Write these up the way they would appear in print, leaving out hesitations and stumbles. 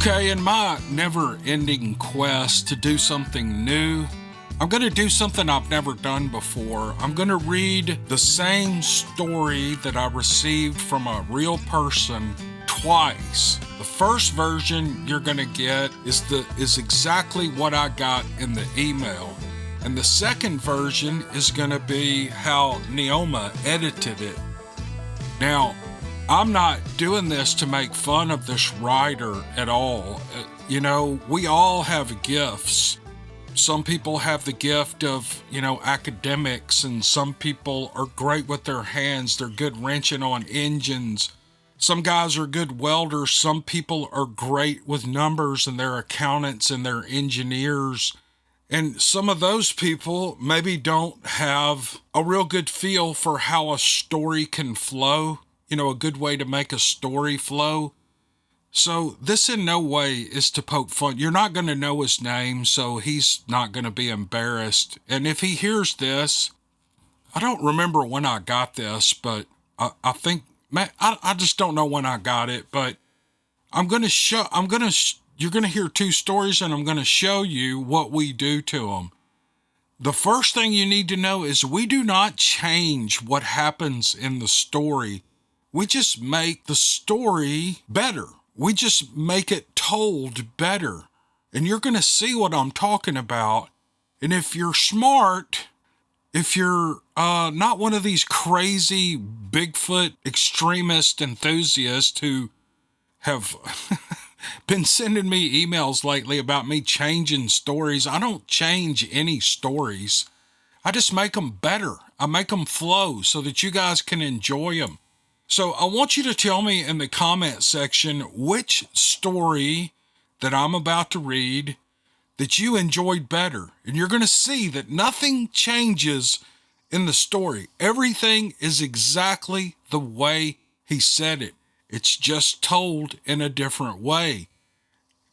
Okay, in my never-ending quest to do something new, I'm going to do something I've never done before. I'm going to read the same story that I received from a real person twice. The first version you're going to get is exactly what I got in the email. And the second version is going to be how Neoma edited it. Now, I'm not doing this to make fun of this writer at all. We all have gifts. Some people have the gift of, academics, and some people are great with their hands. They're good wrenching on engines. Some guys are good welders. Some people are great with numbers, and they're accountants and they're engineers. And some of those people maybe don't have a real good feel for how a story can flow. A good way to make a story flow. So this in no way is to poke fun. You're not going to know his name, so he's not going to be embarrassed. And if he hears this, I don't remember when I got this, but I think, I just don't know when I got it, but you're going to hear two stories, and I'm going to show you what we do to them. The first thing you need to know is we do not change what happens in the story. We just make the story better. We just make it told better. And you're going to see what I'm talking about. And if you're smart, if you're not one of these crazy Bigfoot extremist enthusiasts who have been sending me emails lately about me changing stories, I don't change any stories. I just make them better. I make them flow so that you guys can enjoy them. So I want you to tell me in the comment section which story that I'm about to read that you enjoyed better. And you're going to see that nothing changes in the story. Everything is exactly the way he said it. It's just told in a different way.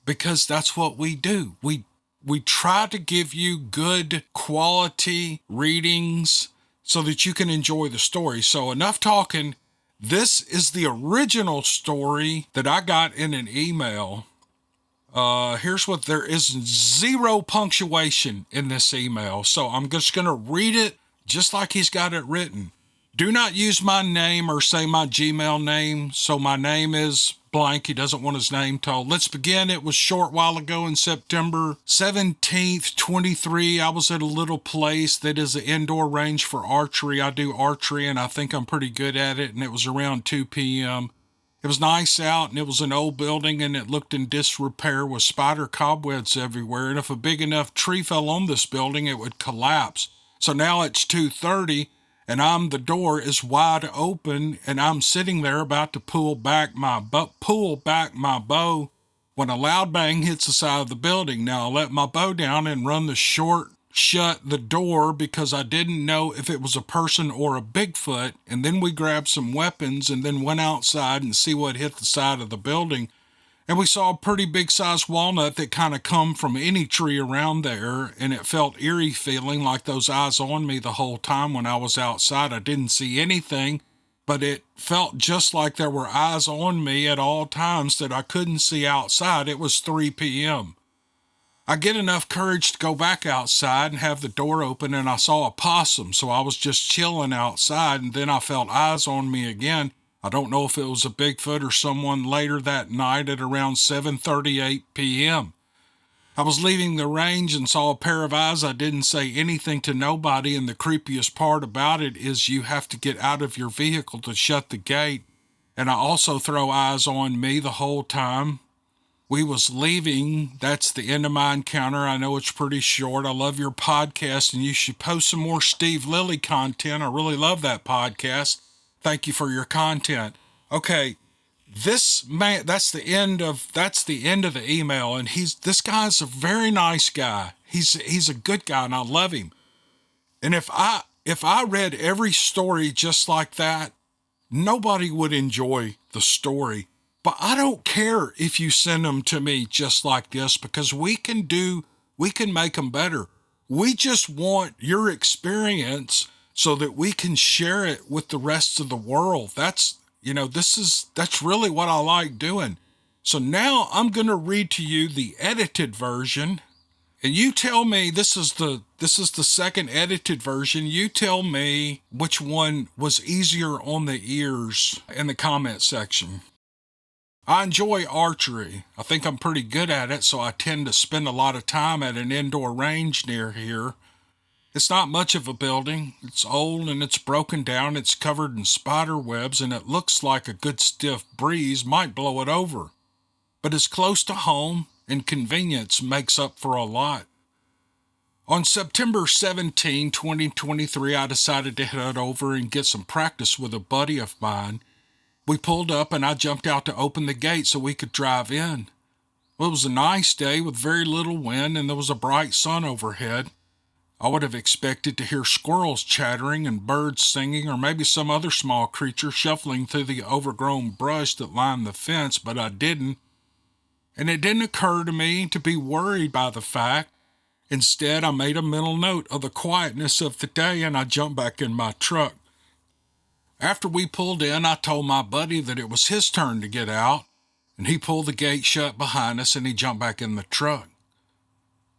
Because that's what we do. We try to give you good quality readings so that you can enjoy the story. So enough talking. This is the original story that I got in an email. Here's what there is: zero punctuation in this email. So I'm just going to read it just like he's got it written. Do not use my name or say my Gmail name. So my name is blank. He doesn't want his name told. Let's begin. It was a short while ago in September 17th, 23. I was at a little place that is an indoor range for archery. I do archery and I think I'm pretty good at it. And it was around 2 p.m. It was nice out and it was an old building and it looked in disrepair with spider cobwebs everywhere. And if a big enough tree fell on this building, it would collapse. So now it's 2:30. And the door is wide open, and I'm sitting there about to pull back my bow when a loud bang hits the side of the building. Now I let my bow down and run the short shut the door because I didn't know if it was a person or a Bigfoot. And then we grabbed some weapons and then went outside and see what hit the side of the building. And we saw a pretty big sized walnut that kind of come from any tree around there. And it felt eerie feeling like those eyes on me the whole time when I was outside. I didn't see anything, but it felt just like there were eyes on me at all times that I couldn't see outside. It was 3 p.m. I get enough courage to go back outside and have the door open, and I saw a possum. So I was just chilling outside, and then I felt eyes on me again. I don't know if it was a Bigfoot or someone later that night at around 7:38 p.m. I was leaving the range and saw a pair of eyes. I didn't say anything to nobody, and the creepiest part about it is you have to get out of your vehicle to shut the gate. And I also throw eyes on me the whole time. We was leaving. That's the end of my encounter. I know it's pretty short. I love your podcast, and you should post some more Steve Lilly content. I really love that podcast. Thank you for your content. Okay, this man, that's the end of the email, and this guy's a very nice guy. He's a good guy, and I love him. And if I read every story just like that, nobody would enjoy the story. But I don't care if you send them to me just like this, because we can make them better. We just want your experience so that we can share it with the rest of the world. That's really what I like doing. So now I'm going to read to you the edited version. And you tell me, this is the second edited version. You tell me which one was easier on the ears in the comment section. I enjoy archery. I think I'm pretty good at it, so I tend to spend a lot of time at an indoor range near here. It's not much of a building. It's old and it's broken down. It's covered in spider webs, and it looks like a good stiff breeze might blow it over. But it's close to home, and convenience makes up for a lot. On September 17, 2023, I decided to head over and get some practice with a buddy of mine. We pulled up and I jumped out to open the gate so we could drive in. Well, it was a nice day with very little wind and there was a bright sun overhead. I would have expected to hear squirrels chattering and birds singing or maybe some other small creature shuffling through the overgrown brush that lined the fence, but I didn't. And it didn't occur to me to be worried by the fact. Instead, I made a mental note of the quietness of the day and I jumped back in my truck. After we pulled in, I told my buddy that it was his turn to get out, and he pulled the gate shut behind us and he jumped back in the truck.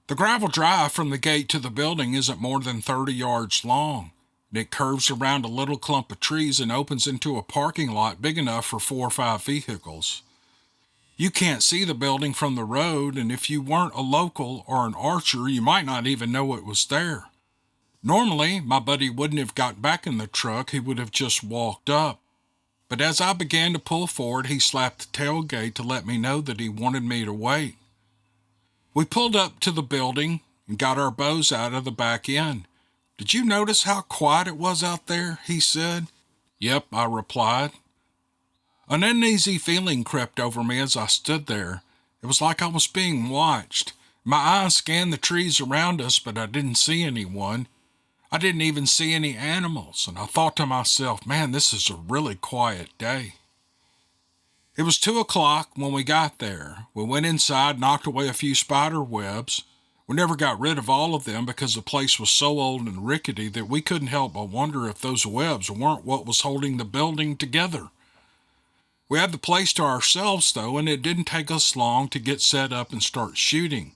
The gravel drive from the gate to the building isn't more than 30 yards long, and it curves around a little clump of trees and opens into a parking lot big enough for 4 or 5 vehicles. You can't see the building from the road, and if you weren't a local or an archer, you might not even know it was there. Normally, my buddy wouldn't have got back in the truck, he would have just walked up. But as I began to pull forward, he slapped the tailgate to let me know that he wanted me to wait. We pulled up to the building and got our bows out of the back end. "Did you notice how quiet it was out there?" he said. "Yep," I replied. An uneasy feeling crept over me as I stood there. It was like I was being watched. My eyes scanned the trees around us, but I didn't see anyone. I didn't even see any animals, and I thought to myself, man, this is a really quiet day. It was 2 o'clock when we got there. We went inside, knocked away a few spider webs. We never got rid of all of them because the place was so old and rickety that we couldn't help but wonder if those webs weren't what was holding the building together. We had the place to ourselves, though, and it didn't take us long to get set up and start shooting.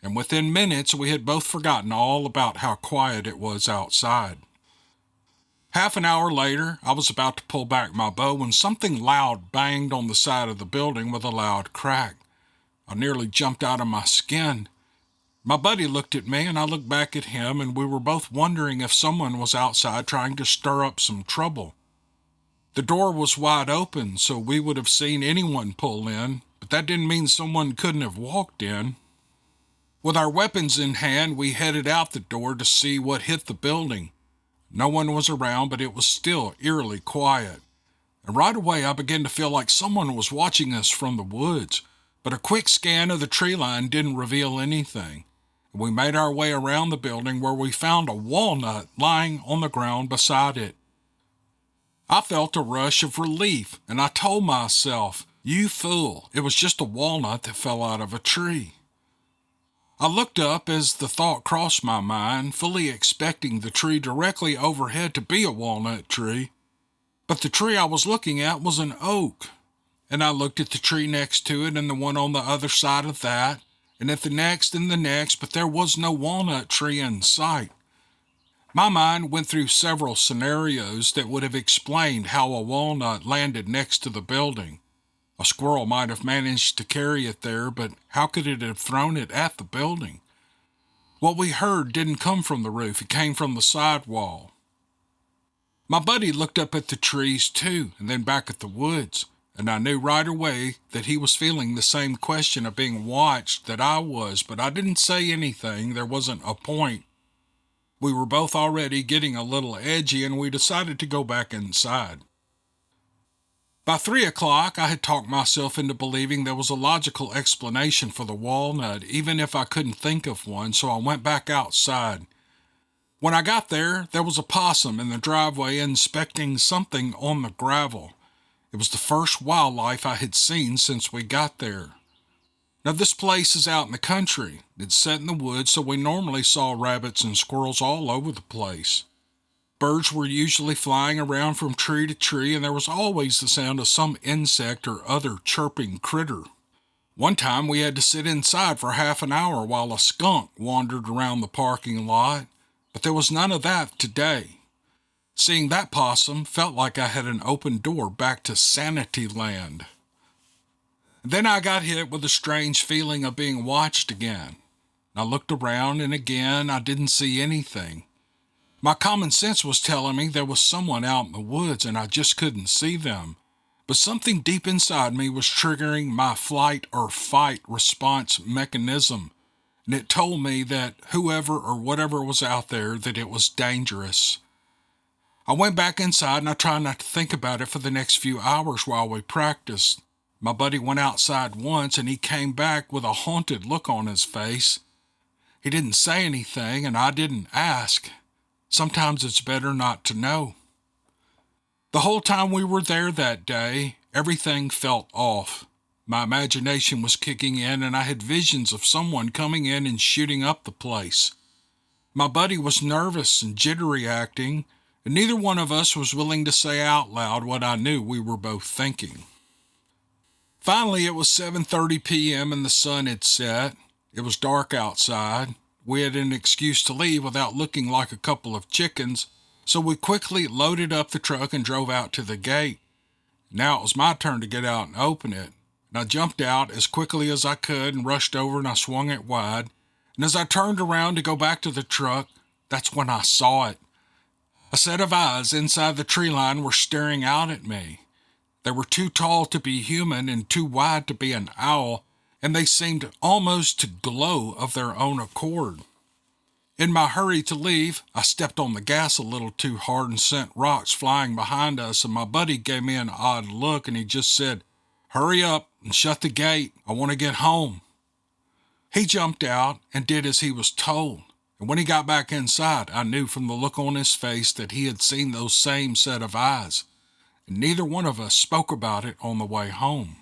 And within minutes, we had both forgotten all about how quiet it was outside. Half an hour later, I was about to pull back my bow when something loud banged on the side of the building with a loud crack. I nearly jumped out of my skin. My buddy looked at me, and I looked back at him, and we were both wondering if someone was outside trying to stir up some trouble. The door was wide open, so we would have seen anyone pull in, but that didn't mean someone couldn't have walked in. With our weapons in hand, we headed out the door to see what hit the building. No one was around, but it was still eerily quiet. And right away, I began to feel like someone was watching us from the woods, but a quick scan of the tree line didn't reveal anything. We made our way around the building where we found a walnut lying on the ground beside it. I felt a rush of relief, and I told myself, "You fool, it was just a walnut that fell out of a tree." I looked up as the thought crossed my mind, fully expecting the tree directly overhead to be a walnut tree. But the tree I was looking at was an oak. And I looked at the tree next to it and the one on the other side of that, and at the next and the next, but there was no walnut tree in sight. My mind went through several scenarios that would have explained how a walnut landed next to the building. A squirrel might have managed to carry it there, but how could it have thrown it at the building? What we heard didn't come from the roof, it came from the sidewall. My buddy looked up at the trees too, and then back at the woods, and I knew right away that he was feeling the same question of being watched that I was, but I didn't say anything, there wasn't a point. We were both already getting a little edgy, and we decided to go back inside. By 3 o'clock, I had talked myself into believing there was a logical explanation for the walnut, even if I couldn't think of one, so I went back outside. When I got there, there was a possum in the driveway inspecting something on the gravel. It was the first wildlife I had seen since we got there. Now, this place is out in the country. It's set in the woods, so we normally saw rabbits and squirrels all over the place. Birds were usually flying around from tree to tree, and there was always the sound of some insect or other chirping critter. One time we had to sit inside for half an hour while a skunk wandered around the parking lot, but there was none of that today. Seeing that possum felt like I had an open door back to sanity land. Then I got hit with a strange feeling of being watched again. I looked around and again I didn't see anything. My common sense was telling me there was someone out in the woods and I just couldn't see them. But something deep inside me was triggering my flight or fight response mechanism, and it told me that whoever or whatever was out there, that it was dangerous. I went back inside and I tried not to think about it for the next few hours while we practiced. My buddy went outside once and he came back with a haunted look on his face. He didn't say anything and I didn't ask. Sometimes it's better not to know. The whole time we were there that day, everything felt off. My imagination was kicking in and I had visions of someone coming in and shooting up the place. My buddy was nervous and jittery acting, and neither one of us was willing to say out loud what I knew we were both thinking. Finally, it was 7:30 p.m. and the sun had set. It was dark outside. We had an excuse to leave without looking like a couple of chickens, so we quickly loaded up the truck and drove out to the gate. Now it was my turn to get out and open it. And I jumped out as quickly as I could and rushed over and I swung it wide. And as I turned around to go back to the truck, that's when I saw it. A set of eyes inside the tree line were staring out at me. They were too tall to be human and too wide to be an owl, and they seemed almost to glow of their own accord. In my hurry to leave, I stepped on the gas a little too hard and sent rocks flying behind us, and my buddy gave me an odd look and he just said, "Hurry up and shut the gate. I want to get home." He jumped out and did as he was told, and when he got back inside, I knew from the look on his face that he had seen those same set of eyes, and neither one of us spoke about it on the way home.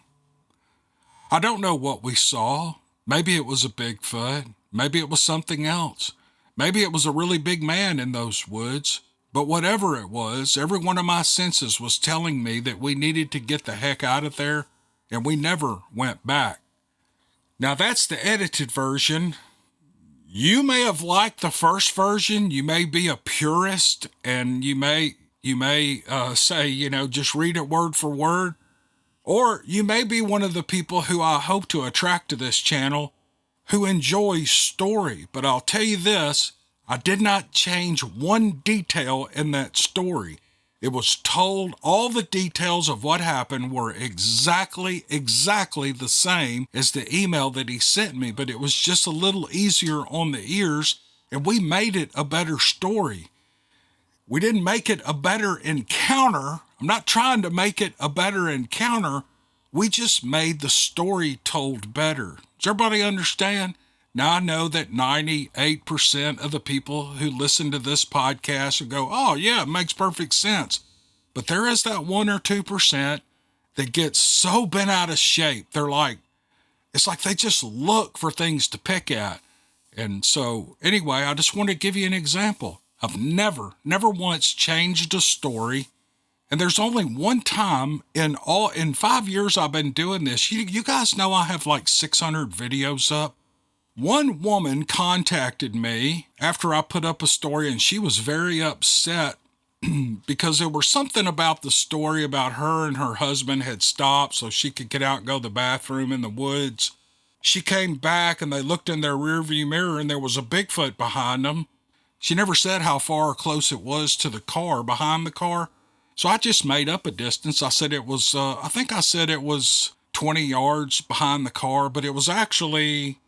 I don't know what we saw. Maybe it was a Bigfoot. Maybe it was something else. Maybe it was a really big man in those woods, but whatever it was, every one of my senses was telling me that we needed to get the heck out of there, and we never went back. Now that's the edited version. You may have liked the first version. You may be a purist, and you may say, just read it word for word. Or you may be one of the people who I hope to attract to this channel who enjoys story, but I'll tell you this, I did not change one detail in that story. It was told, all the details of what happened were exactly the same as the email that he sent me, but it was just a little easier on the ears, and we made it a better story. We didn't make it a better encounter. I'm not trying to make it a better encounter. We just made the story told better. Does everybody understand? Now I know that 98% of the people who listen to this podcast will go, "Oh yeah, it makes perfect sense." But there is that 1 or 2% that gets so bent out of shape. It's like they just look for things to pick at. And so anyway, I just want to give you an example. I've never once changed a story. And there's only one time in 5 years I've been doing this. You guys know I have like 600 videos up. One woman contacted me after I put up a story, and she was very upset because there was something about the story about her and her husband had stopped so she could get out and go to the bathroom in the woods. She came back and they looked in their rearview mirror and there was a Bigfoot behind them. She never said how far or close it was to the car, behind the car. So I just made up a distance. I said it was, I think I said it was 20 yards behind the car, but it was actually,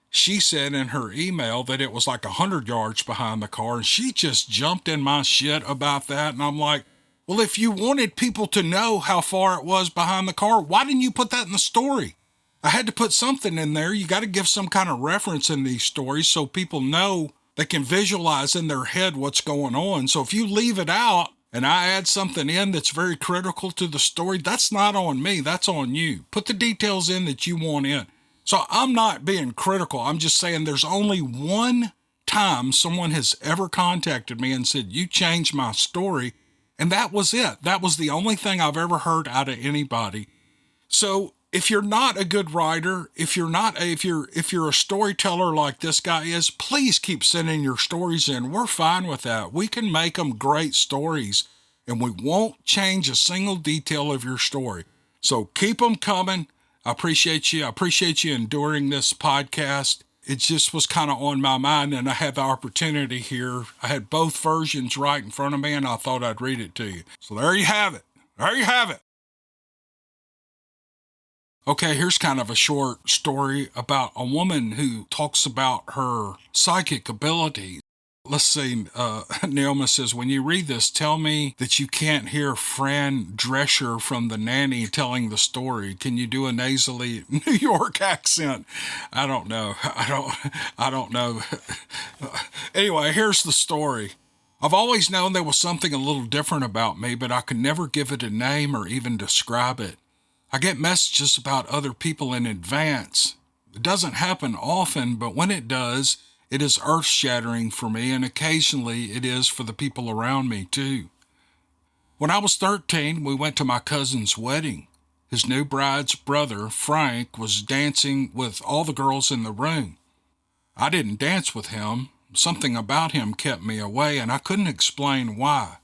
she said in her email that it was like 100 yards behind the car, and she just jumped in my shit about that. And I'm like, well, if you wanted people to know how far it was behind the car, why didn't you put that in the story? I had to put something in there. You got to give some kind of reference in these stories so people know, they can visualize in their head what's going on. So if you leave it out and I add something in that's very critical to the story, that's not on me, that's on you. Put the details in that you want in. So I'm not being critical. I'm just saying there's only one time someone has ever contacted me and said, "You changed my story." And that was it. That was the only thing I've ever heard out of anybody. So If you're not a good writer, if you're a storyteller like this guy is, please keep sending your stories in. We're fine with that. We can make them great stories, and we won't change a single detail of your story. So keep them coming. I appreciate you. I appreciate you enduring this podcast. It just was kind of on my mind, and I had the opportunity here. I had both versions right in front of me, and I thought I'd read it to you. So there you have it. There you have it. Okay, here's kind of a short story about a woman who talks about her psychic abilities. Let's see, Naomi says, when you read this, tell me that you can't hear Fran Drescher from The Nanny telling the story. Can you do a nasally New York accent? I don't know. I don't know. Anyway, here's the story. I've always known there was something a little different about me, but I could never give it a name or even describe it. I get messages about other people in advance. It doesn't happen often, but when it does, it is earth-shattering for me, and occasionally it is for the people around me, too. When I was 13, we went to my cousin's wedding. His new bride's brother, Frank, was dancing with all the girls in the room. I didn't dance with him. Something about him kept me away, and I couldn't explain why.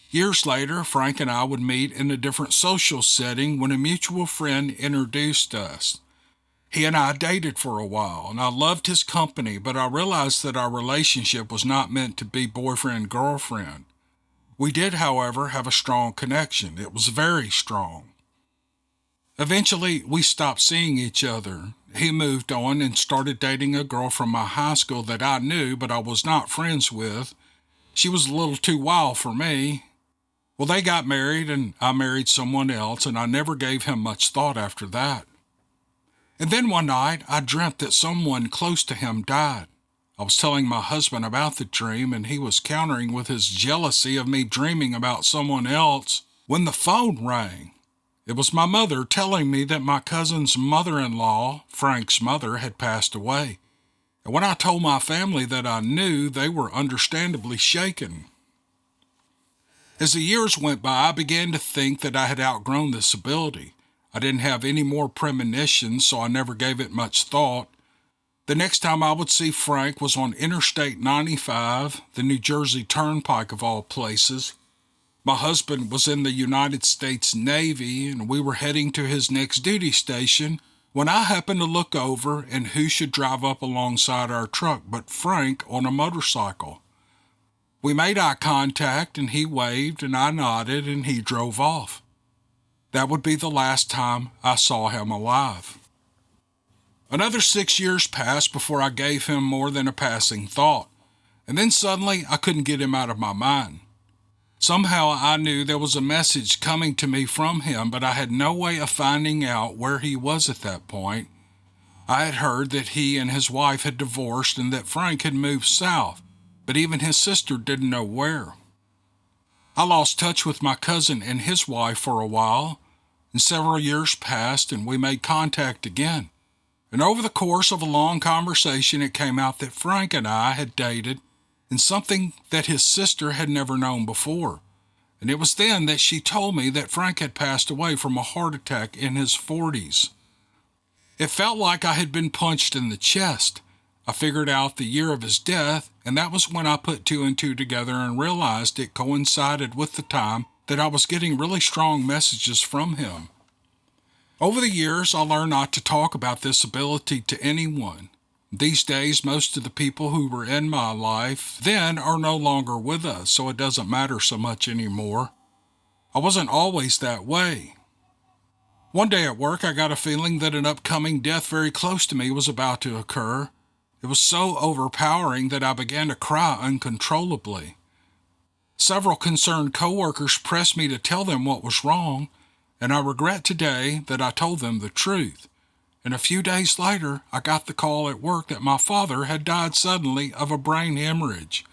Years later, Frank and I would meet in a different social setting when a mutual friend introduced us. He and I dated for a while, and I loved his company, but I realized that our relationship was not meant to be boyfriend-girlfriend. We did, however, have a strong connection. It was very strong. Eventually, we stopped seeing each other. He moved on and started dating a girl from my high school that I knew, but I was not friends with. She was a little too wild for me. Well, they got married, and I married someone else, and I never gave him much thought after that. And then one night, I dreamt that someone close to him died. I was telling my husband about the dream, and he was countering with his jealousy of me dreaming about someone else when the phone rang. It was my mother telling me that my cousin's mother-in-law, Frank's mother, had passed away. And when I told my family that I knew, they were understandably shaken. As the years went by, I began to think that I had outgrown this ability. I didn't have any more premonitions, so I never gave it much thought. The next time I would see Frank was on Interstate 95, the New Jersey Turnpike of all places. My husband was in the United States Navy, and we were heading to his next duty station when I happened to look over, and who should drive up alongside our truck but Frank on a motorcycle. We made eye contact, and he waved, and I nodded, and he drove off. That would be the last time I saw him alive. Another 6 years passed before I gave him more than a passing thought, and then suddenly I couldn't get him out of my mind. Somehow I knew there was a message coming to me from him, but I had no way of finding out where he was at that point. I had heard that he and his wife had divorced and that Frank had moved south, but even his sister didn't know where. I lost touch with my cousin and his wife for a while, and several years passed and we made contact again. And over the course of a long conversation, it came out that Frank and I had dated, and something that his sister had never known before. And it was then that she told me that Frank had passed away from a heart attack in his 40s. It felt like I had been punched in the chest. I figured out the year of his death, and that was when I put two and two together and realized it coincided with the time that I was getting really strong messages from him. Over the years, I learned not to talk about this ability to anyone. These days, most of the people who were in my life then are no longer with us, so it doesn't matter so much anymore. I wasn't always that way. One day at work, I got a feeling that an upcoming death very close to me was about to occur. It was so overpowering that I began to cry uncontrollably. Several concerned coworkers pressed me to tell them what was wrong, and I regret today that I told them the truth. And a few days later, I got the call at work that my father had died suddenly of a brain hemorrhage.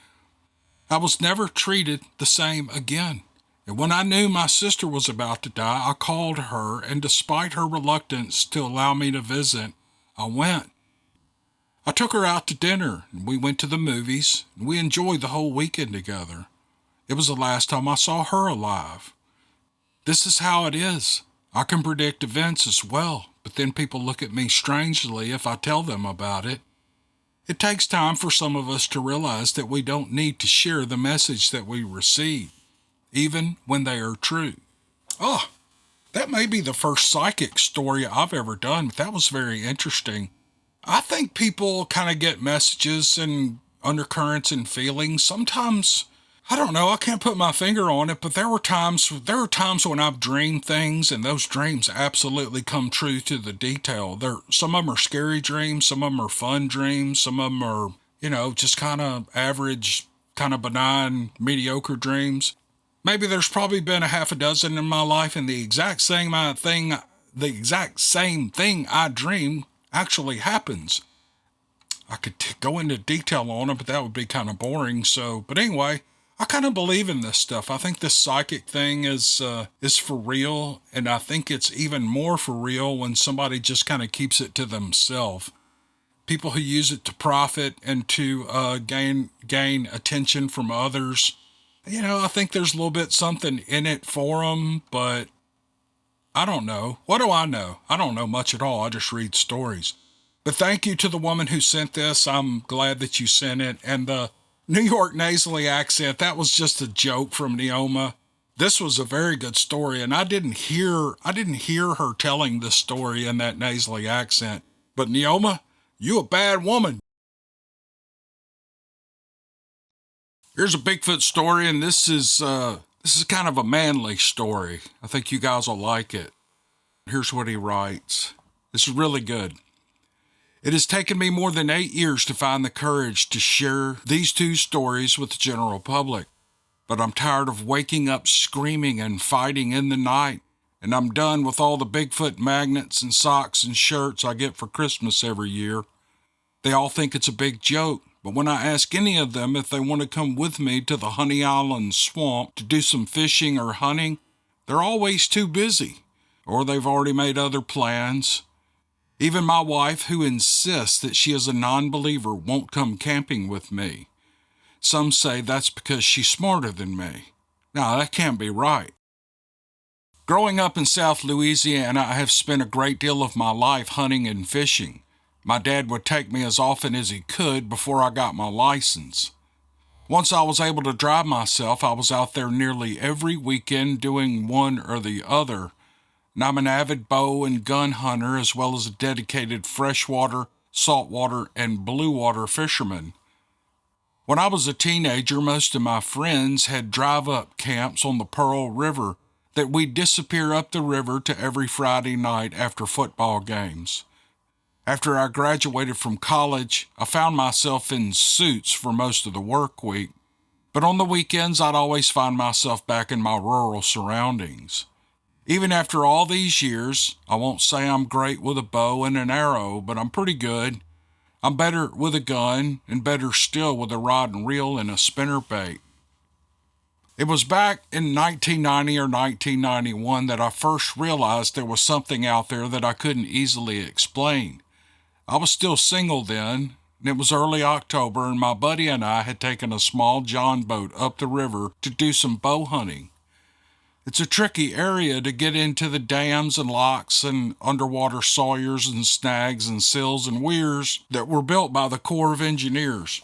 I was never treated the same again. And when I knew my sister was about to die, I called her, and despite her reluctance to allow me to visit, I went. I took her out to dinner, and we went to the movies, and we enjoyed the whole weekend together. It was the last time I saw her alive. This is how it is. I can predict events as well, but then people look at me strangely if I tell them about it. It takes time for some of us to realize that we don't need to share the message that we receive, even when they are true. Oh, that may be the first psychic story I've ever done, but that was very interesting. I think people kind of get messages and undercurrents and feelings. Sometimes, I don't know, I can't put my finger on it, but there are times when I've dreamed things and those dreams absolutely come true to the detail. Some of them are scary dreams, some of them are fun dreams, some of them are, just kind of average, kind of benign, mediocre dreams. Maybe there's probably been a half a dozen in my life, and the exact same thing I dream actually happens. I could go into detail on it, but that would be kind of boring. But anyway, I kind of believe in this stuff. I think this psychic thing is for real, and I think it's even more for real when somebody just kind of keeps it to themselves. People who use it to profit and to gain attention from others. I think there's a little bit something in it for them, but I don't know. What do I know? I don't know much at all. I just read stories. But thank you to the woman who sent this. I'm glad that you sent it. And the New York nasally accent, that was just a joke from Neoma. This was a very good story, and I didn't hear her telling this story in that nasally accent. But Neoma, you a bad woman. Here's a Bigfoot story, and this is kind of a manly story. I think you guys will like it. Here's what he writes. This is really good. It has taken me more than 8 years to find the courage to share these two stories with the general public, but I'm tired of waking up screaming and fighting in the night, and I'm done with all the Bigfoot magnets and socks and shirts I get for Christmas every year. They all think it's a big joke. But when I ask any of them if they want to come with me to the Honey Island swamp to do some fishing or hunting, they're always too busy, or they've already made other plans. Even my wife, who insists that she is a non-believer, won't come camping with me. Some say that's because she's smarter than me. Now, that can't be right. Growing up in South Louisiana, I have spent a great deal of my life hunting and fishing. My dad would take me as often as he could before I got my license. Once I was able to drive myself, I was out there nearly every weekend doing one or the other. And I'm an avid bow and gun hunter as well as a dedicated freshwater, saltwater, and blue water fisherman. When I was a teenager, most of my friends had drive-up camps on the Pearl River that we'd disappear up the river to every Friday night after football games. After I graduated from college, I found myself in suits for most of the work week, but on the weekends I'd always find myself back in my rural surroundings. Even after all these years, I won't say I'm great with a bow and an arrow, but I'm pretty good. I'm better with a gun, and better still with a rod and reel and a spinnerbait. It was back in 1990 or 1991 that I first realized there was something out there that I couldn't easily explain. I was still single then, and it was early October, and my buddy and I had taken a small John boat up the river to do some bow hunting. It's a tricky area to get into the dams and locks and underwater sawyers and snags and sills and weirs that were built by the Corps of Engineers.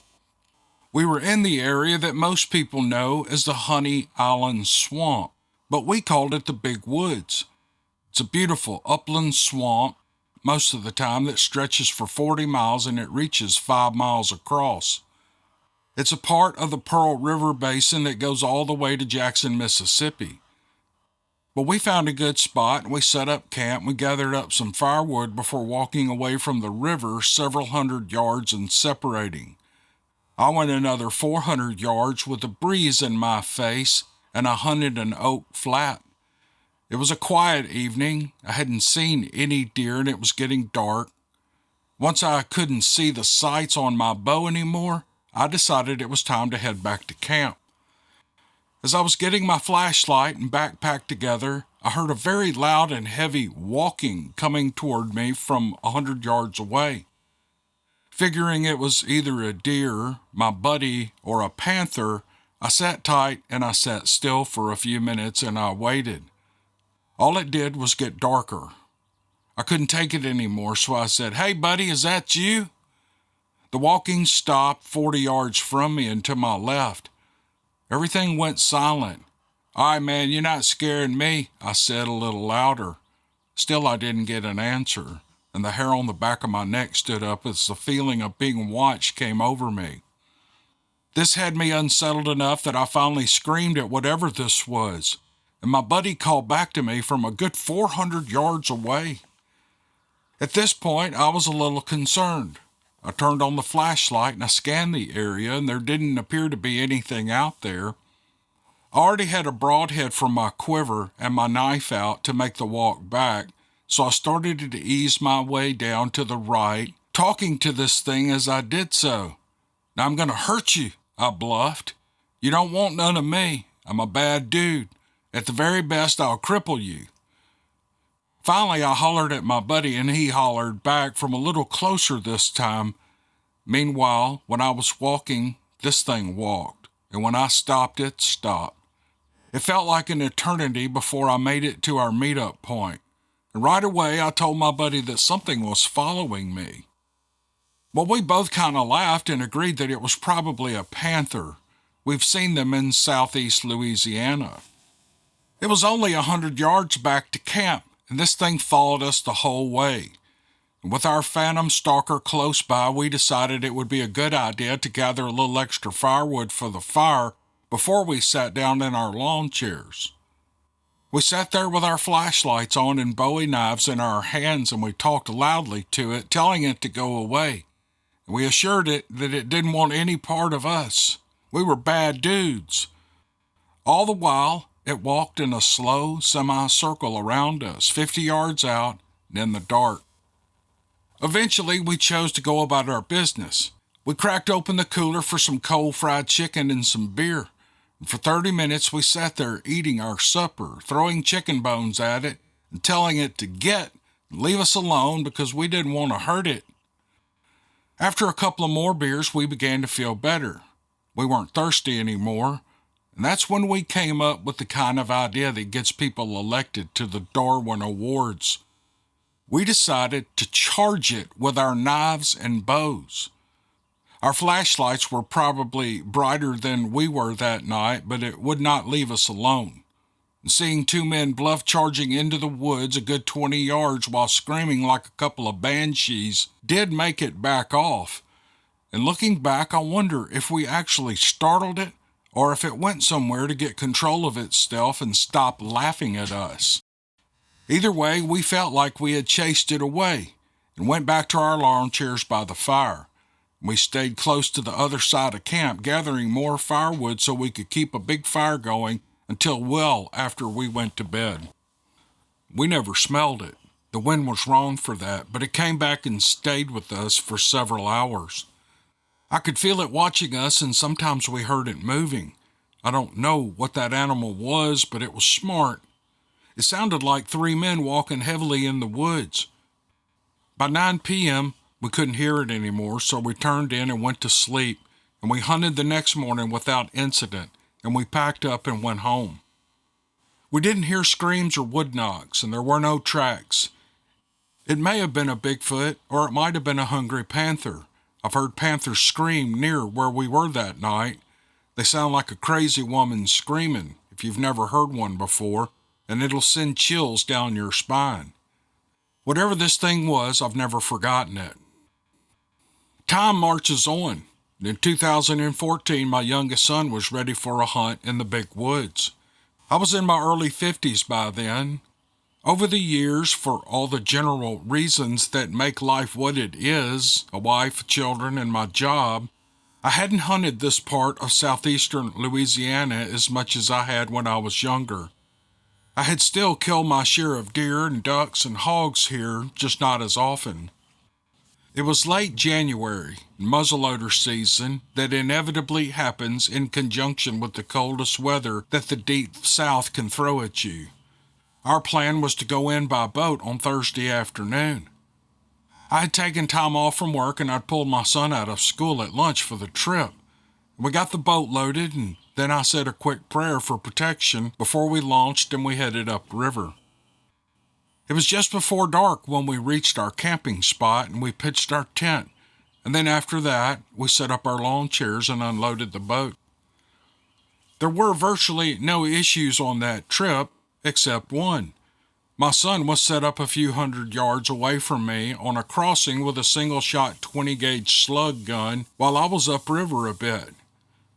We were in the area that most people know as the Honey Island Swamp, but we called it the Big Woods. It's a beautiful upland swamp, most of the time that stretches for 40 miles and it reaches 5 miles across. It's a part of the Pearl River Basin that goes all the way to Jackson, Mississippi. But we found a good spot and we set up camp. We gathered up some firewood before walking away from the river several hundred yards and separating. I went another 400 yards with a breeze in my face and I hunted an oak flat. It was a quiet evening. I hadn't seen any deer and it was getting dark. Once I couldn't see the sights on my bow anymore, I decided it was time to head back to camp. As I was getting my flashlight and backpack together, I heard a very loud and heavy walking coming toward me from 100 yards away. Figuring it was either a deer, my buddy, or a panther, I sat tight and I sat still for a few minutes and I waited. All it did was get darker. I couldn't take it anymore, so I said, "Hey, buddy, is that you?" The walking stopped 40 yards from me and to my left. Everything went silent. "All right, man, you're not scaring me," I said a little louder. Still, I didn't get an answer, and the hair on the back of my neck stood up as the feeling of being watched came over me. This had me unsettled enough that I finally screamed at whatever this was, and my buddy called back to me from a good 400 yards away. At this point, I was a little concerned. I turned on the flashlight and I scanned the area, and there didn't appear to be anything out there. I already had a broadhead from my quiver and my knife out to make the walk back, so I started to ease my way down to the right, talking to this thing as I did so. "Now I'm going to hurt you," I bluffed. "You don't want none of me. I'm a bad dude. At the very best, I'll cripple you." Finally, I hollered at my buddy, and he hollered back from a little closer this time. Meanwhile, when I was walking, this thing walked, and when I stopped, it stopped. It felt like an eternity before I made it to our meetup point, and right away I told my buddy that something was following me. Well, we both kind of laughed and agreed that it was probably a panther. We've seen them in southeast Louisiana. It was only 100 yards back to camp, and this thing followed us the whole way. And with our phantom stalker close by, we decided it would be a good idea to gather a little extra firewood for the fire before we sat down in our lawn chairs. We sat there with our flashlights on and Bowie knives in our hands, and we talked loudly to it, telling it to go away. And we assured it that it didn't want any part of us. We were bad dudes. All the while, it walked in a slow semicircle around us, 50 yards out and in the dark. Eventually, we chose to go about our business. We cracked open the cooler for some cold fried chicken and some beer. And for 30 minutes, we sat there eating our supper, throwing chicken bones at it and telling it to get and leave us alone because we didn't want to hurt it. After a couple of more beers, we began to feel better. We weren't thirsty anymore. And that's when we came up with the kind of idea that gets people elected to the Darwin Awards. We decided to charge it with our knives and bows. Our flashlights were probably brighter than we were that night, but it would not leave us alone. And seeing two men bluff charging into the woods a good 20 yards while screaming like a couple of banshees did make it back off. And looking back, I wonder if we actually startled it, or if it went somewhere to get control of itself and stop laughing at us. Either way, we felt like we had chased it away and went back to our lawn chairs by the fire. We stayed close to the other side of camp, gathering more firewood so we could keep a big fire going until well after we went to bed. We never smelled it. The wind was wrong for that, but it came back and stayed with us for several hours. I could feel it watching us, and sometimes we heard it moving. I don't know what that animal was, but it was smart. It sounded like three men walking heavily in the woods. By 9 p.m., we couldn't hear it anymore, so we turned in and went to sleep, and we hunted the next morning without incident, and we packed up and went home. We didn't hear screams or wood knocks, and there were no tracks. It may have been a Bigfoot, or it might have been a hungry panther. I've heard panthers scream near where we were that night. They sound like a crazy woman screaming, if you've never heard one before, and it'll send chills down your spine. Whatever this thing was, I've never forgotten it. Time marches on. In 2014, my youngest son was ready for a hunt in the big woods. I was in my early 50s by then. Over the years, for all the general reasons that make life what it is, a wife, children, and my job, I hadn't hunted this part of southeastern Louisiana as much as I had when I was younger. I had still killed my share of deer and ducks and hogs here, just not as often. It was late January, muzzleloader season, that inevitably happens in conjunction with the coldest weather that the deep south can throw at you. Our plan was to go in by boat on Thursday afternoon. I had taken time off from work and I'd pulled my son out of school at lunch for the trip. We got the boat loaded and then I said a quick prayer for protection before we launched and we headed upriver. It was just before dark when we reached our camping spot and we pitched our tent, and then after that, we set up our lawn chairs and unloaded the boat. There were virtually no issues on that trip, except one. My son was set up a few hundred yards away from me on a crossing with a single-shot 20-gauge slug gun while I was upriver a bit.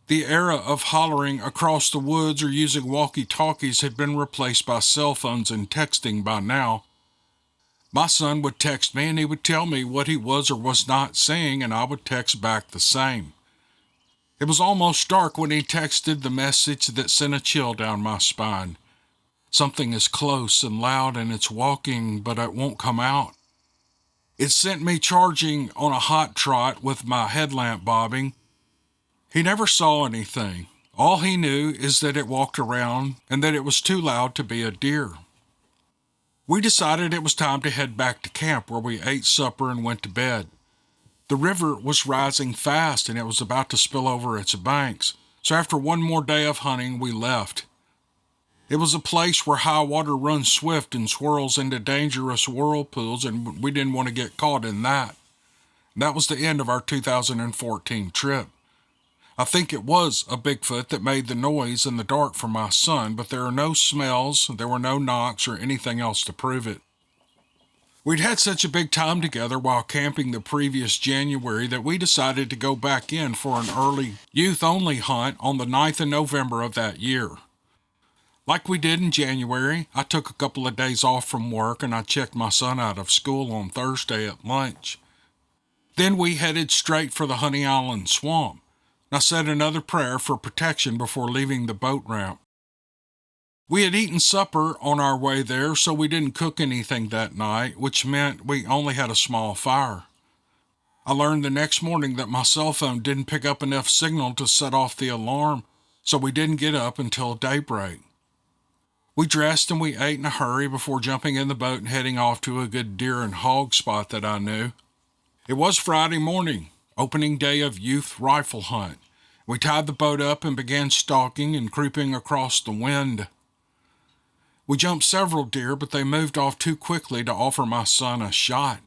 The era of hollering across the woods or using walkie-talkies had been replaced by cell phones and texting by now. My son would text me and he would tell me what he was or was not saying, and I would text back the same. It was almost dark when he texted the message that sent a chill down my spine. Something is close and loud and it's walking, but it won't come out. It sent me charging on a hot trot with my headlamp bobbing. He never saw anything. All he knew is that it walked around and that it was too loud to be a deer. We decided it was time to head back to camp, where we ate supper and went to bed. The river was rising fast and it was about to spill over its banks, so after one more day of hunting, we left. It was a place where high water runs swift and swirls into dangerous whirlpools, and we didn't want to get caught in that. That was the end of our 2014 trip. I think it was a Bigfoot that made the noise in the dark for my son, but there are no smells, there were no knocks or anything else to prove it. We'd had such a big time together while camping the previous January that we decided to go back in for an early youth-only hunt on the 9th of November of that year. Like we did in January, I took a couple of days off from work and I checked my son out of school on Thursday at lunch. Then we headed straight for the Honey Island swamp. I said another prayer for protection before leaving the boat ramp. We had eaten supper on our way there, so we didn't cook anything that night, which meant we only had a small fire. I learned the next morning that my cell phone didn't pick up enough signal to set off the alarm, so we didn't get up until daybreak. We dressed and we ate in a hurry before jumping in the boat and heading off to a good deer and hog spot that I knew. It was Friday morning, opening day of youth rifle hunt. We tied the boat up and began stalking and creeping across the wind. We jumped several deer, but they moved off too quickly to offer my son a shot.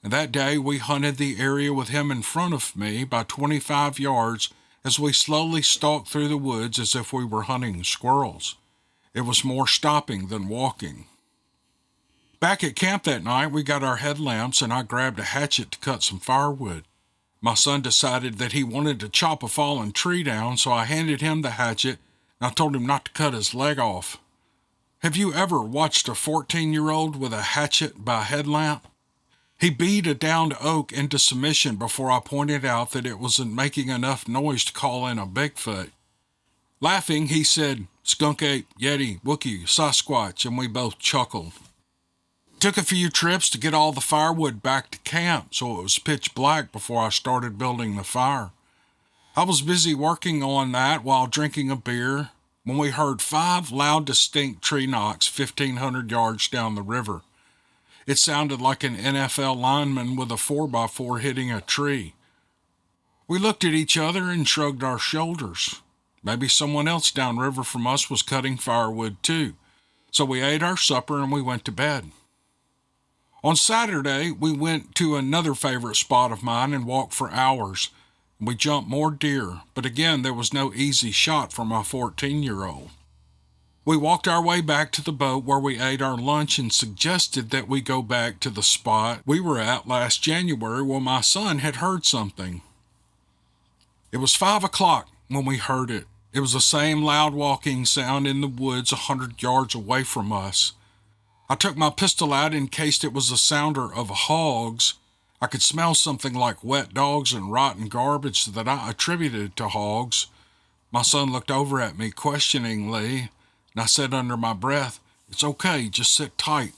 And that day we hunted the area with him in front of me by 25 yards as we slowly stalked through the woods as if we were hunting squirrels. It was more stopping than walking. Back at camp that night, we got our headlamps and I grabbed a hatchet to cut some firewood. My son decided that he wanted to chop a fallen tree down, so I handed him the hatchet and I told him not to cut his leg off. Have you ever watched a 14-year-old with a hatchet by headlamp? He beat a downed oak into submission before I pointed out that it wasn't making enough noise to call in a Bigfoot. Laughing, he said, "Skunk ape, Yeti, Wookiee, Sasquatch," and we both chuckled. It took a few trips to get all the firewood back to camp, so it was pitch black before I started building the fire. I was busy working on that while drinking a beer when we heard 5 loud, distinct tree knocks 1,500 yards down the river. It sounded like an NFL lineman with a 4x4 hitting a tree. We looked at each other and shrugged our shoulders. Maybe someone else downriver from us was cutting firewood too. So we ate our supper and we went to bed. On Saturday, we went to another favorite spot of mine and walked for hours. We jumped more deer, but again, there was no easy shot for my 14-year-old. We walked our way back to the boat where we ate our lunch and suggested that we go back to the spot we were at last January where my son had heard something. It was 5 o'clock when we heard it. It was the same loud walking sound in the woods 100 yards away from us. I took my pistol out in case it was the sounder of hogs. I could smell something like wet dogs and rotten garbage that I attributed to hogs. My son looked over at me questioningly, and I said under my breath, "It's okay, just sit tight."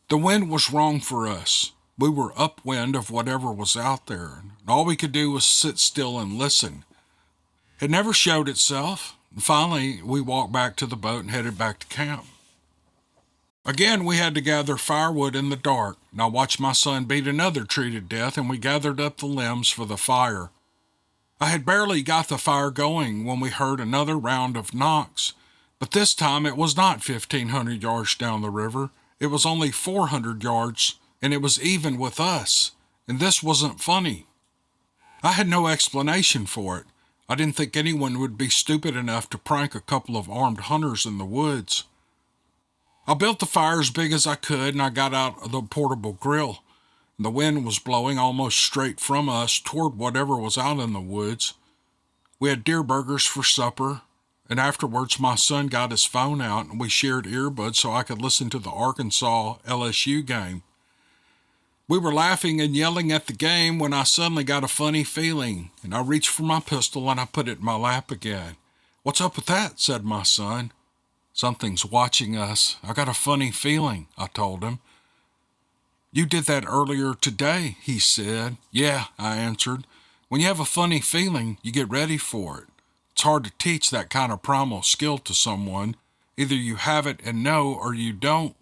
The wind was wrong for us. We were upwind of whatever was out there, and all we could do was sit still and listen. It never showed itself, and finally we walked back to the boat and headed back to camp. Again, we had to gather firewood in the dark, and I watched my son beat another tree to death, and we gathered up the limbs for the fire. I had barely got the fire going when we heard another round of knocks, but this time it was not 1,500 yards down the river. It was only 400 yards, and it was even with us, and this wasn't funny. I had no explanation for it. I didn't think anyone would be stupid enough to prank a couple of armed hunters in the woods. I built the fire as big as I could, and I got out the portable grill. The wind was blowing almost straight from us toward whatever was out in the woods. We had deer burgers for supper, and afterwards my son got his phone out and we shared earbuds so I could listen to the Arkansas LSU game. We were laughing and yelling at the game when I suddenly got a funny feeling, and I reached for my pistol and I put it in my lap again. "What's up with that?" said my son. "Something's watching us. I got a funny feeling," I told him. "You did that earlier today," he said. "Yeah," I answered. "When you have a funny feeling, you get ready for it. It's hard to teach that kind of primal skill to someone. Either you have it and know, or you don't."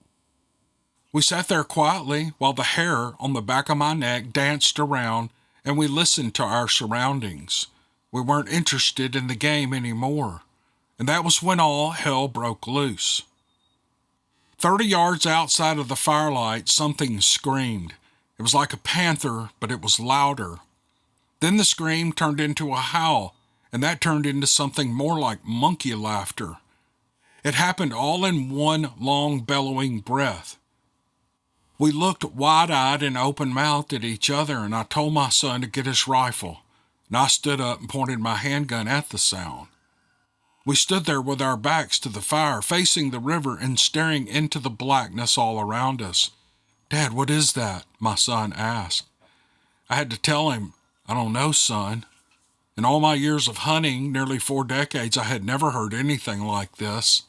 We sat there quietly while the hair on the back of my neck danced around, and we listened to our surroundings. We weren't interested in the game anymore, and that was when all hell broke loose. 30 yards outside of the firelight, something screamed. It was like a panther, but it was louder. Then the scream turned into a howl, and that turned into something more like monkey laughter. It happened all in one long bellowing breath. We looked wide-eyed and open-mouthed at each other, and I told my son to get his rifle, and I stood up and pointed my handgun at the sound. We stood there with our backs to the fire, facing the river and staring into the blackness all around us. "Dad, what is that?" my son asked. I had to tell him, "I don't know, son." In all my years of hunting, nearly 4 decades, I had never heard anything like this.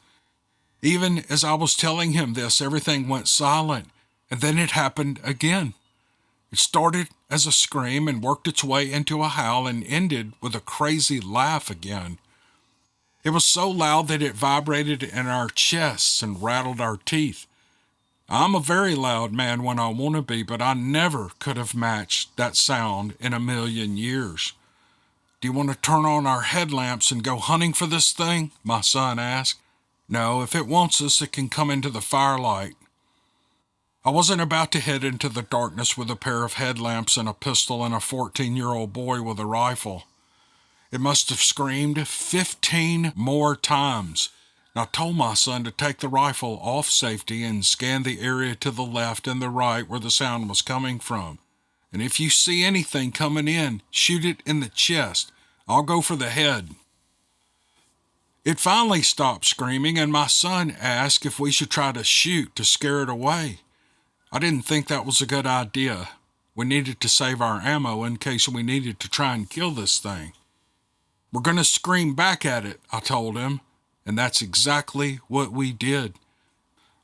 Even as I was telling him this, everything went silent, and then it happened again. It started as a scream and worked its way into a howl and ended with a crazy laugh again. It was so loud that it vibrated in our chests and rattled our teeth. I'm a very loud man when I want to be, but I never could have matched that sound in a million years. "Do you want to turn on our headlamps and go hunting for this thing?" my son asked. "No, if it wants us, it can come into the firelight." I wasn't about to head into the darkness with a pair of headlamps and a pistol and a 14-year-old boy with a rifle. It must have screamed 15 more times. I told my son to take the rifle off safety and scan the area to the left and the right where the sound was coming from. "And if you see anything coming in, shoot it in the chest. I'll go for the head." It finally stopped screaming, and my son asked if we should try to shoot to scare it away. I didn't think that was a good idea. We needed to save our ammo in case we needed to try and kill this thing. "We're going to scream back at it," I told him, and that's exactly what we did.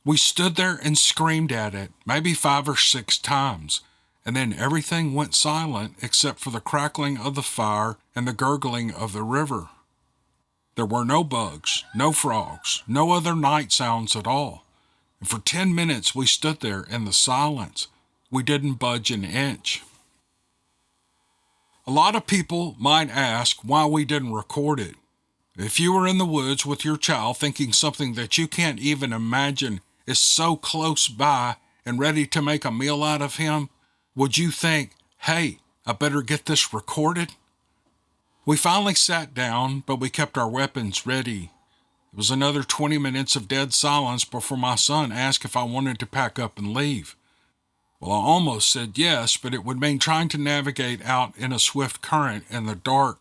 We stood there and screamed at it, maybe 5 or 6 times, and then everything went silent except for the crackling of the fire and the gurgling of the river. There were no bugs, no frogs, no other night sounds at all. And for 10 minutes we stood there in the silence. We didn't budge an inch. A lot of people might ask why we didn't record it. If you were in the woods with your child thinking something that you can't even imagine is so close by and ready to make a meal out of him, would you think, "Hey, I better get this recorded"? We finally sat down, but we kept our weapons ready. It was another 20 minutes of dead silence before my son asked if I wanted to pack up and leave. Well, I almost said yes, but it would mean trying to navigate out in a swift current in the dark,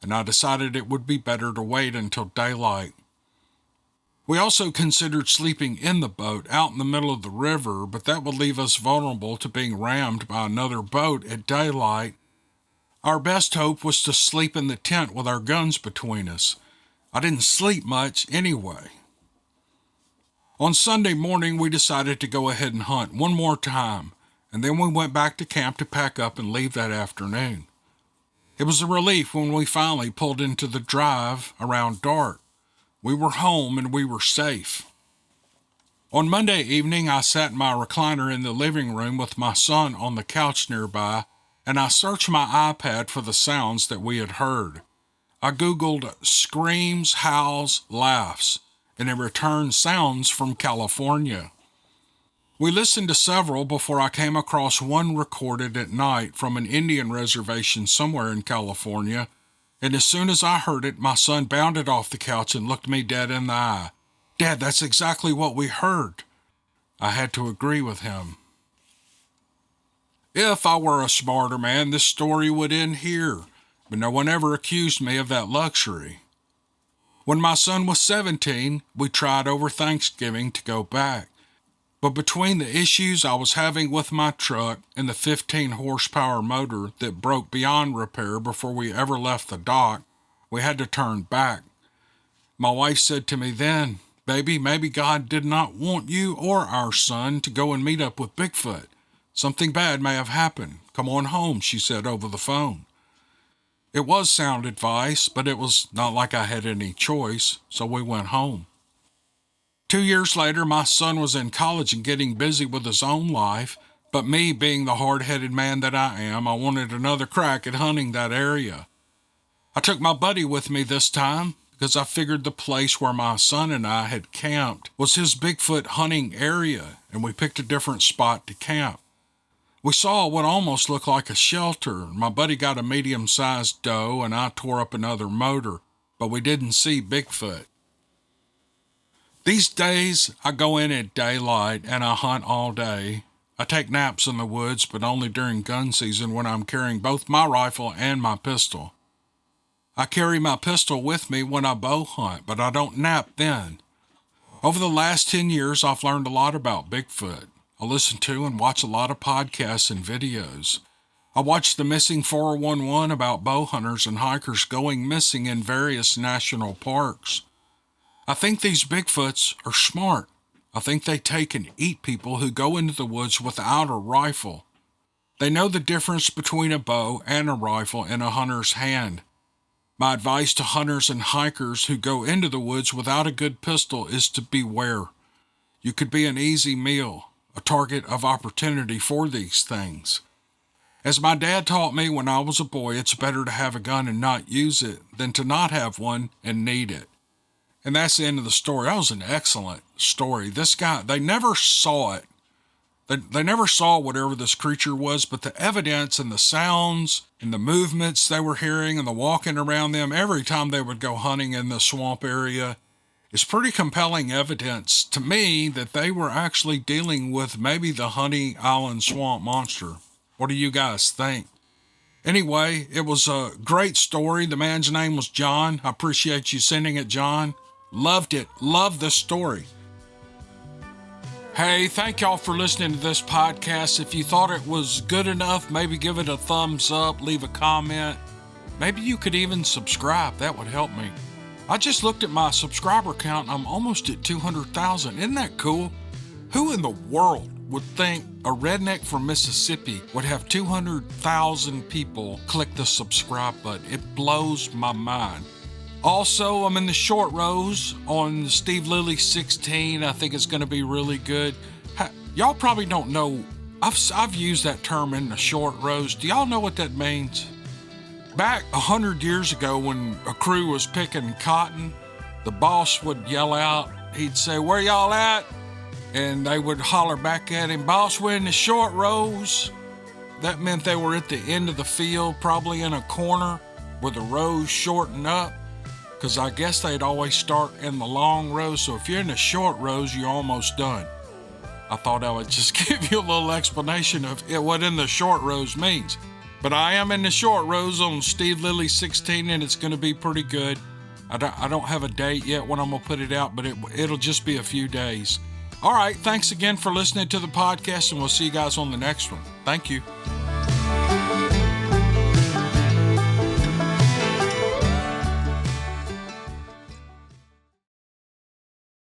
and I decided it would be better to wait until daylight. We also considered sleeping in the boat out in the middle of the river, but that would leave us vulnerable to being rammed by another boat at daylight. Our best hope was to sleep in the tent with our guns between us. I didn't sleep much anyway. On Sunday morning, we decided to go ahead and hunt one more time, and then we went back to camp to pack up and leave that afternoon. It was a relief when we finally pulled into the drive around dark. We were home and we were safe. On Monday evening, I sat in my recliner in the living room with my son on the couch nearby, and I searched my iPad for the sounds that we had heard. I Googled screams, howls, laughs, and it returned sounds from California. We listened to several before I came across one recorded at night from an Indian reservation somewhere in California, and as soon as I heard it, my son bounded off the couch and looked me dead in the eye. "Dad, that's exactly what we heard." I had to agree with him. If I were a smarter man, this story would end here, but no one ever accused me of that luxury. When my son was 17, we tried over Thanksgiving to go back. But between the issues I was having with my truck and the 15-horsepower motor that broke beyond repair before we ever left the dock, we had to turn back. My wife said to me then, "Baby, maybe God did not want you or our son to go and meet up with Bigfoot. Something bad may have happened. Come on home," she said over the phone. It was sound advice, but it was not like I had any choice, so we went home. 2 years later, my son was in college and getting busy with his own life, but me, being the hard-headed man that I am, I wanted another crack at hunting that area. I took my buddy with me this time because I figured the place where my son and I had camped was his Bigfoot hunting area, and we picked a different spot to camp. We saw what almost looked like a shelter. My buddy got a medium-sized doe, and I tore up another motor, but we didn't see Bigfoot. These days, I go in at daylight and I hunt all day. I take naps in the woods, but only during gun season when I'm carrying both my rifle and my pistol. I carry my pistol with me when I bow hunt, but I don't nap then. Over the last 10 years, I've learned a lot about Bigfoot. I listen to and watch a lot of podcasts and videos. I watched the Missing 411 about bow hunters and hikers going missing in various national parks. I think these Bigfoots are smart. I think they take and eat people who go into the woods without a rifle. They know the difference between a bow and a rifle in a hunter's hand. My advice to hunters and hikers who go into the woods without a good pistol is to beware. You could be an easy meal, a target of opportunity for these things. As my dad taught me when I was a boy, it's better to have a gun and not use it than to not have one and need it. And that's the end of the story. That was an excellent story. This guy, they never saw it. They never saw whatever this creature was, but the evidence and the sounds and the movements they were hearing and the walking around them every time they would go hunting in the swamp area is pretty compelling evidence to me that they were actually dealing with maybe the Honey Island swamp monster. What do you guys think? Anyway, it was a great story. The man's name was John. I appreciate you sending it, John. Loved it. Loved this story. Hey, thank y'all for listening to this podcast. If you thought it was good enough, maybe give it a thumbs up, leave a comment. Maybe you could even subscribe. That would help me. I just looked at my subscriber count. I'm almost at 200,000. Isn't that cool? Who in the world would think a redneck from Mississippi would have 200,000 people click the subscribe button? It blows my mind. Also, I'm in the short rows on Steve Lilly 16. I think it's going to be really good. Y'all probably don't know. I've used that term, in the short rows. Do y'all know what that means? Back 100 years ago when a crew was picking cotton, the boss would yell out. He'd say, "Where y'all at?" And they would holler back at him, "Boss, we're in the short rows." That meant they were at the end of the field, probably in a corner where the rows shorten up. Because I guess they'd always start in the long rows. So if you're in the short rows, you're almost done. I thought I would just give you a little explanation of what in the short rows means. But I am in the short rows on Steve Lilly 16, and it's going to be pretty good. I don't have a date yet when I'm going to put it out, but it'll just be a few days. All right, thanks again for listening to the podcast, and we'll see you guys on the next one. Thank you.